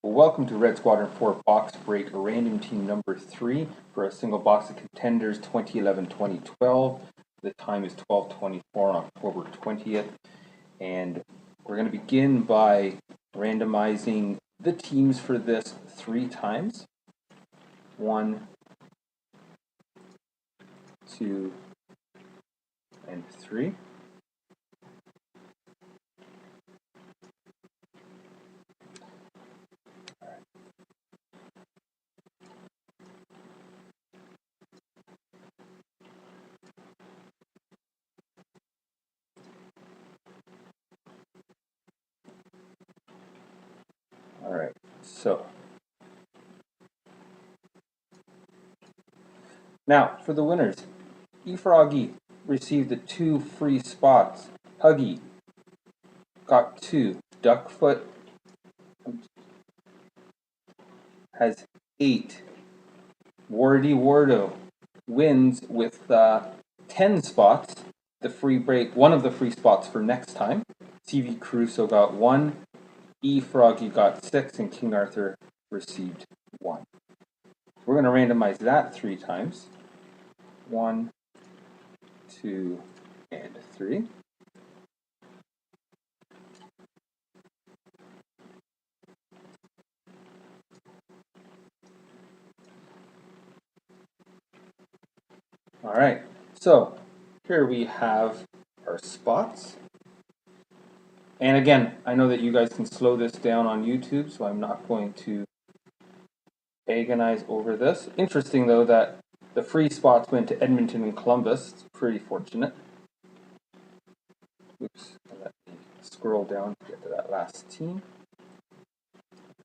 Welcome to Redsquadron4 box break random team number 3 for a single box of contenders 2011-2012. The time is 12/24 on October 20th. And we're going to begin by randomizing the teams for this 3 times. 1, 2, and 3. Alright, so now for the winners. Froggy received the 2 free spots. Huggy got 2. Duckfoot has 8. Wardo wins with 10 spots. The free break, one of the free spots for next time. CV Crusoe got 1. Froggy got 6, and King Arthur received 1. We're going to randomize that 3 times. 1, 2, and 3. All right, so here we have our spots. And again, I know that you guys can slow this down on YouTube, so I'm not going to agonize over this. Interesting, though, that the free spots went to Edmonton and Columbus. It's pretty fortunate. Oops, let me scroll down to get to that last team.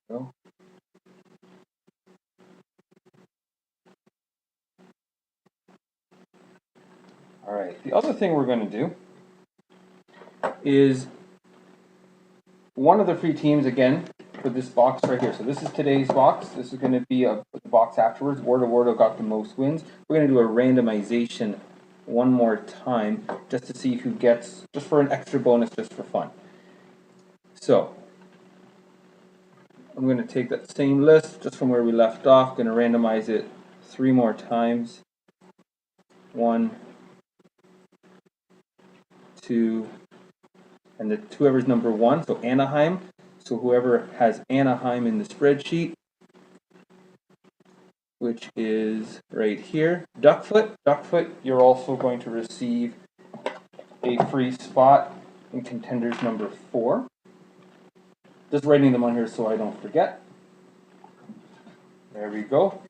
There we go. All right, the other thing we're going to do is one of the free teams, again, for this box right here. So this is today's box. This is going to be a box afterwards. Wardo got the most wins. We're going to do a randomization one more time just to see who gets, just for an extra bonus, just for fun. So I'm going to take that same list just from where we left off. Going to randomize it 3 more times. 1, 2, and whoever's number 1, so Anaheim. So whoever has Anaheim in the spreadsheet, which is right here, Duckfoot, you're also going to receive a free spot in contenders number 4. Just writing them on here so I don't forget. There we go.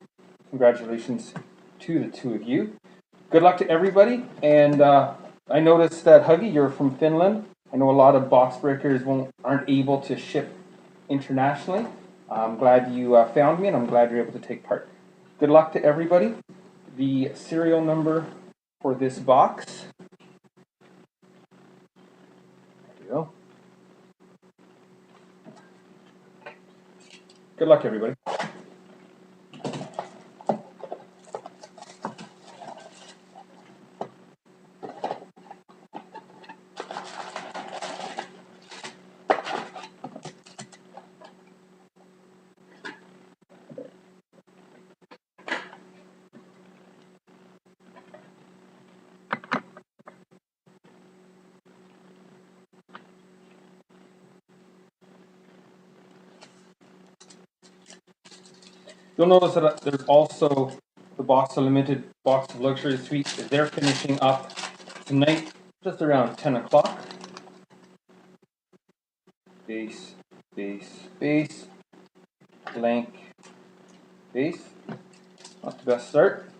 Congratulations to the 2 of you. Good luck to everybody. And I noticed that, Huggy, you're from Finland. I know a lot of box breakers aren't able to ship internationally. I'm glad you found me, and I'm glad you're able to take part. Good luck to everybody. The serial number for this box. There you go. Good luck, everybody. You'll notice that there's also the Box of Limited Box of Luxury Suites. They're finishing up tonight, just around 10 o'clock. Base, blank, base. Not the best start.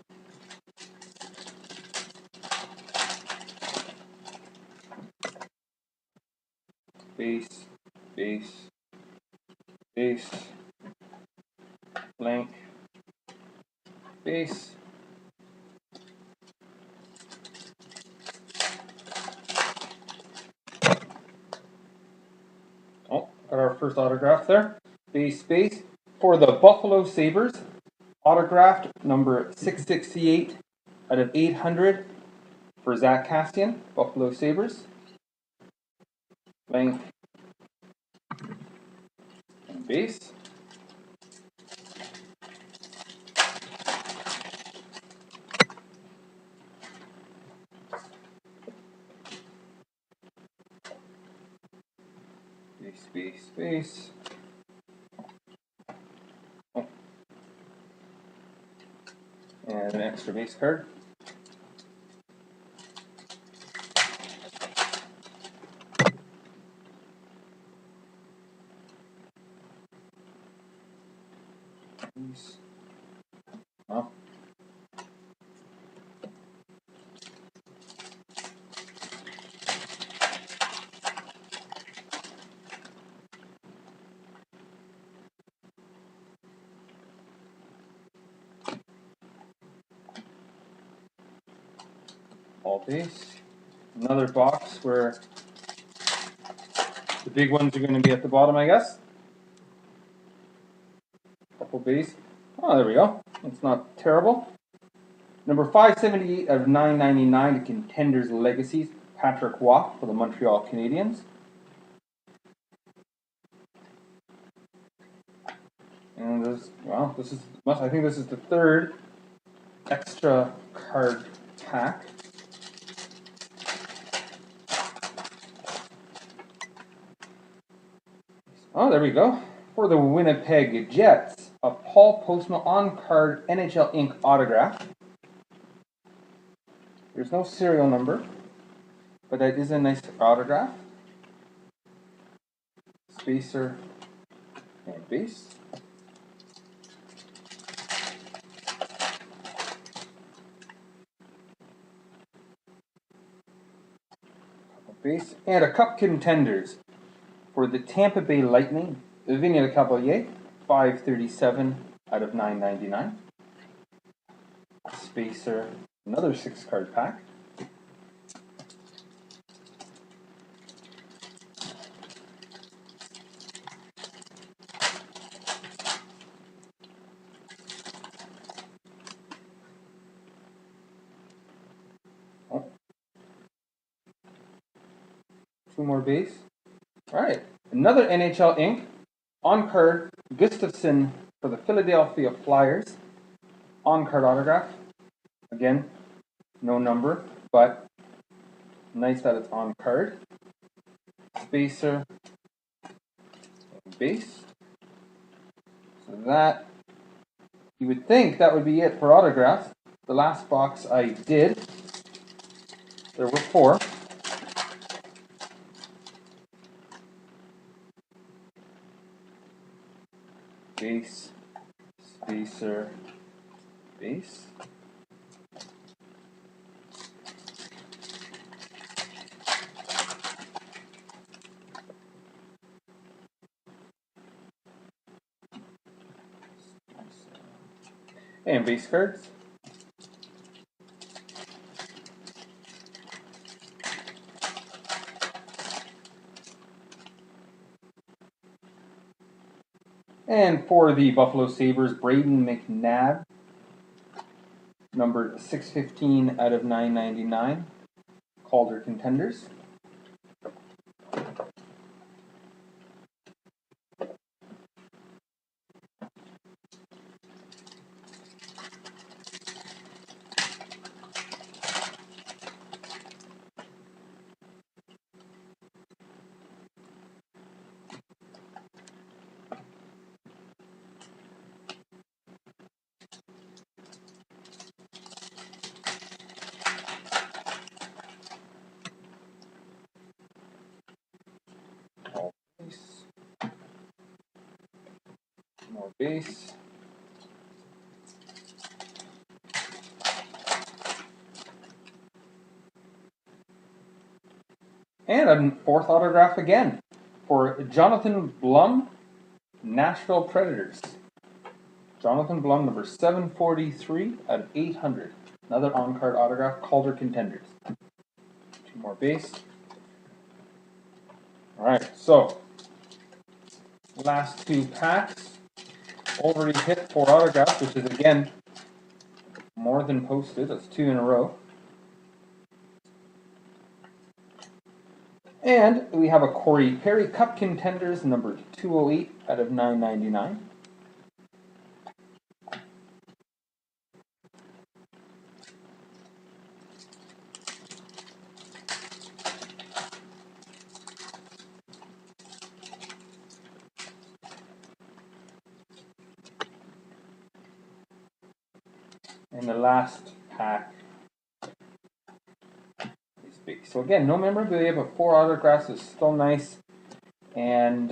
Base, blank, base. Oh, got our first autograph there. Base. For the Buffalo Sabres, autographed number 668 out of 800 for Zach Cassian, Buffalo Sabres. Blank and base. Space. Oh. And an extra base card. Oh. All base. Another box where the big ones are going to be at the bottom, I guess. Couple base. Oh, there we go. That's not terrible. Number 578 out of 999, the Contenders Legacies, Patrick Waugh for the Montreal Canadiens. And this, well, I think this is the third extra card pack. Oh, there we go. For the Winnipeg Jets, a Paul Postma on-card NHL Ink autograph. There's no serial number, but that is a nice autograph. Spacer and base. Base. And a Cup Contenders for the Tampa Bay Lightning, Vigneault Cavalier, 537 out of 999. Spacer, another 6-card pack. Oh. 2 more base. All right, another NHL ink on-card Gustafsson for the Philadelphia Flyers, on-card autograph. Again, no number, but nice that it's on card. Spacer and base. So that, you would think that would be it for autographs. The last box I did, there were 4. Base, spacer, base. And base cards. And for the Buffalo Sabres, Braden McNabb, numbered 615 out of 999, Calder Contenders. More base. And a 4th autograph again for Jonathan Blum, Nashville Predators. Jonathan Blum, number 743 out of 800. Another on-card autograph, Calder Contenders. 2 more base. All right, so last 2 packs. Already hit 4 autographs, which is again more than posted. That's 2 in a row. And we have a Corey Perry Cup Contenders, numbered 208 out of 999. And the last pack is big. So again, no memorabilia, but 4 autographs is still nice. And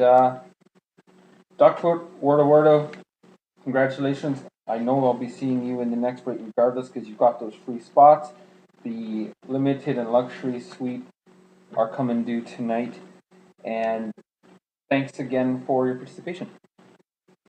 Duckfoot, Wordo, congratulations. I know I'll be seeing you in the next break regardless because you've got those free spots. The limited and luxury suite are coming due tonight. And thanks again for your participation.